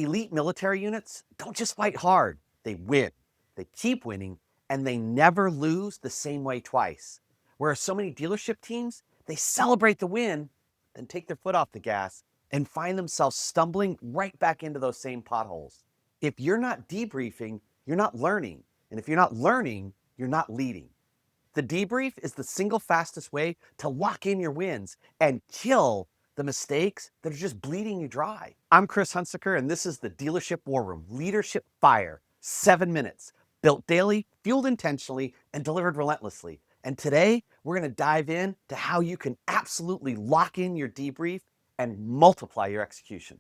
Elite military units don't just fight hard, they win. They keep winning, and they never lose the same way twice. Whereas so many dealership teams, they celebrate the win, then take their foot off the gas and find themselves stumbling right back into those same potholes. If you're not debriefing, you're not learning. And if you're not learning, you're not leading. The debrief is the single fastest way to lock in your wins and kill the mistakes that are just bleeding you dry. I'm Chris Hunsicker, and this is the Dealership War Room Leadership Fire. 7 minutes, built daily, fueled intentionally, and delivered relentlessly. And today, we're going to dive in to how you can absolutely lock in your debrief and multiply your execution.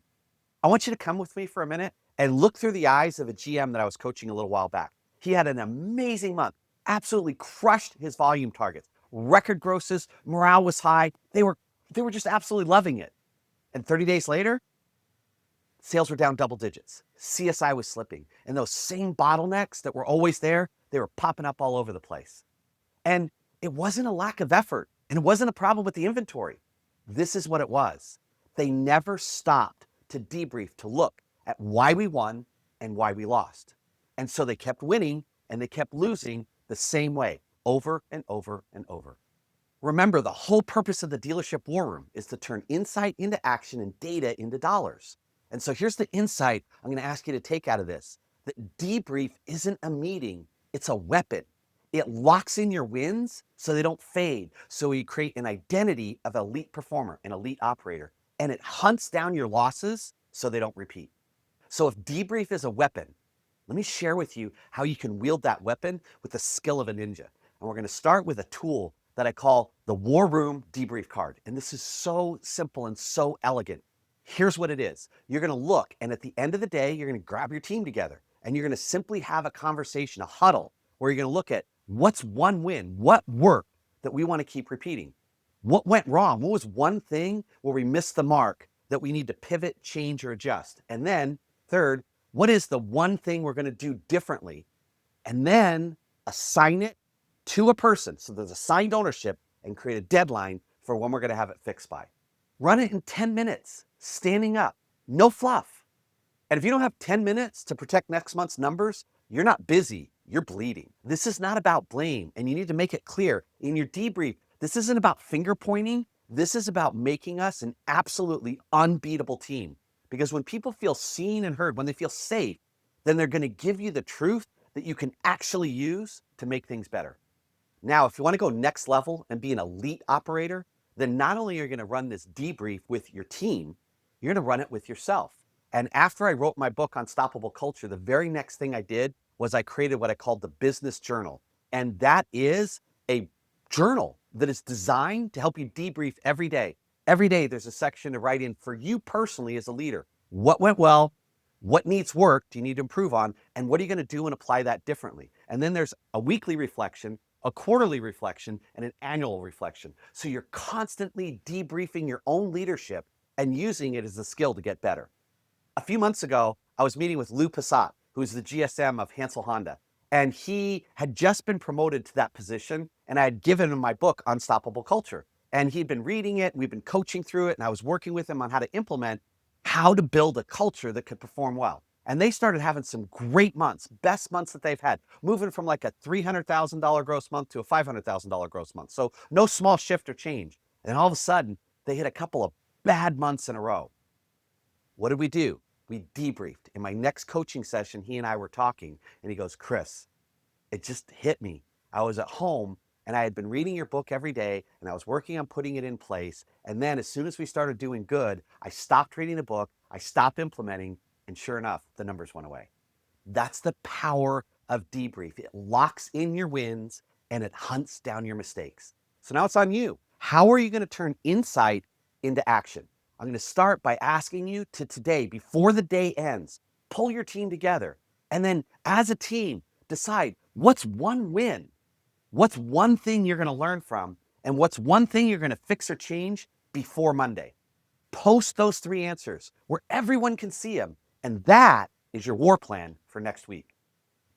I want you to come with me for a minute and look through the eyes of a GM that I was coaching a little while back. He had an amazing month, absolutely crushed his volume targets, record grosses, morale was high. They were just absolutely loving it. And 30 days later, sales were down double digits. CSI was slipping. And those same bottlenecks that were always there, they were popping up all over the place. And it wasn't a lack of effort, and it wasn't a problem with the inventory. This is what it was. They never stopped to debrief, to look at why we won and why we lost. And so they kept winning and they kept losing the same way, over and over and over. Remember, the whole purpose of the dealership war room is to turn insight into action and data into dollars. And so here's the insight I'm going to ask you to take out of this. That debrief isn't a meeting, it's a weapon. It locks in your wins so they don't fade. So you create an identity of elite performer, an elite operator, and it hunts down your losses so they don't repeat. So if debrief is a weapon, let me share with you how you can wield that weapon with the skill of a ninja. And we're going to start with a tool that I call the War Room Debrief Card. And this is so simple and so elegant. Here's what it is. You're going to look, and at the end of the day, you're going to grab your team together, and you're going to simply have a conversation, a huddle, where you're going to look at what's one win, what worked that we want to keep repeating, what went wrong, what was one thing where we missed the mark that we need to pivot, change, or adjust. And then third, what is the one thing we're going to do differently? And then assign it to a person. So there's assigned ownership, and create a deadline for when we're going to have it fixed by. Run it in 10 minutes, standing up, no fluff. And if you don't have 10 minutes to protect next month's numbers, you're not busy, you're bleeding. This is not about blame, and you need to make it clear in your debrief. This isn't about finger pointing. This is about making us an absolutely unbeatable team. Because when people feel seen and heard, when they feel safe, then they're going to give you the truth that you can actually use to make things better. Now, if you want to go next level and be an elite operator, then not only are you going to run this debrief with your team, you're going to run it with yourself. And after I wrote my book, Unstoppable Culture, the very next thing I did was I created what I called the Business Journal. And that is a journal that is designed to help you debrief every day. Every day there's a section to write in for you personally as a leader. What went well? What needs work do you need to improve on? And what are you going to do and apply that differently? And then there's a weekly reflection, a quarterly reflection, and an annual reflection. So you're constantly debriefing your own leadership and using it as a skill to get better. A few months ago, I was meeting with Lou Passat, who's the GSM of Hansel Honda. And he had just been promoted to that position, and I had given him my book, Unstoppable Culture. And he'd been reading it, we've been coaching through it, and I was working with him on how to implement how to build a culture that could perform well. And they started having some great months, best months that they've had, moving from like a $300,000 gross month to a $500,000 gross month. So no small shift or change. And all of a sudden, they hit a couple of bad months in a row. What did we do? We debriefed. In my next coaching session, he and I were talking, and he goes, Chris, it just hit me. I was at home, and I had been reading your book every day, and I was working on putting it in place. And then as soon as we started doing good, I stopped reading the book, I stopped implementing, and sure enough, the numbers went away. That's the power of debrief. It locks in your wins, and it hunts down your mistakes. So now it's on you. How are you going to turn insight into action? I'm going to start by asking you to today, before the day ends, pull your team together. And then as a team, decide what's one win, what's one thing you're going to learn from, and what's one thing you're going to fix or change before Monday. Post those 3 answers where everyone can see them. And that is your war plan for next week.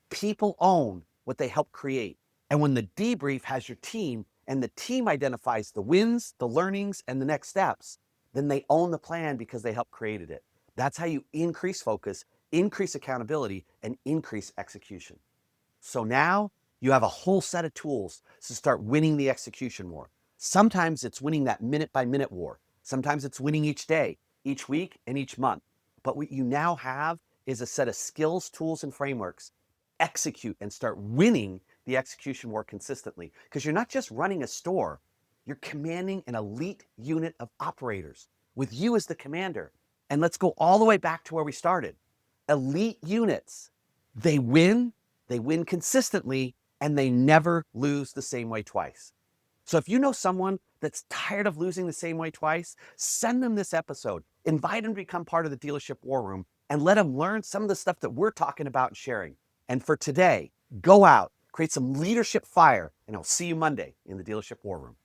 People own what they help create. And when the debrief has your team and the team identifies the wins, the learnings, and the next steps, then they own the plan because they helped created it. That's how you increase focus, increase accountability, and increase execution. So now you have a whole set of tools to start winning the execution war. Sometimes it's winning that minute by minute war. Sometimes it's winning each day, each week, and each month. But what you now have is a set of skills, tools, and frameworks. Execute and start winning the execution war consistently. Because you're not just running a store, you're commanding an elite unit of operators with you as the commander. And let's go all the way back to where we started. Elite units, they win consistently, and they never lose the same way twice. So if you know someone that's tired of losing the same way twice, send them this episode. Invite them to become part of the Dealership War Room and let them learn some of the stuff that we're talking about and sharing. And for today, go out, create some leadership fire, and I'll see you Monday in the Dealership War Room.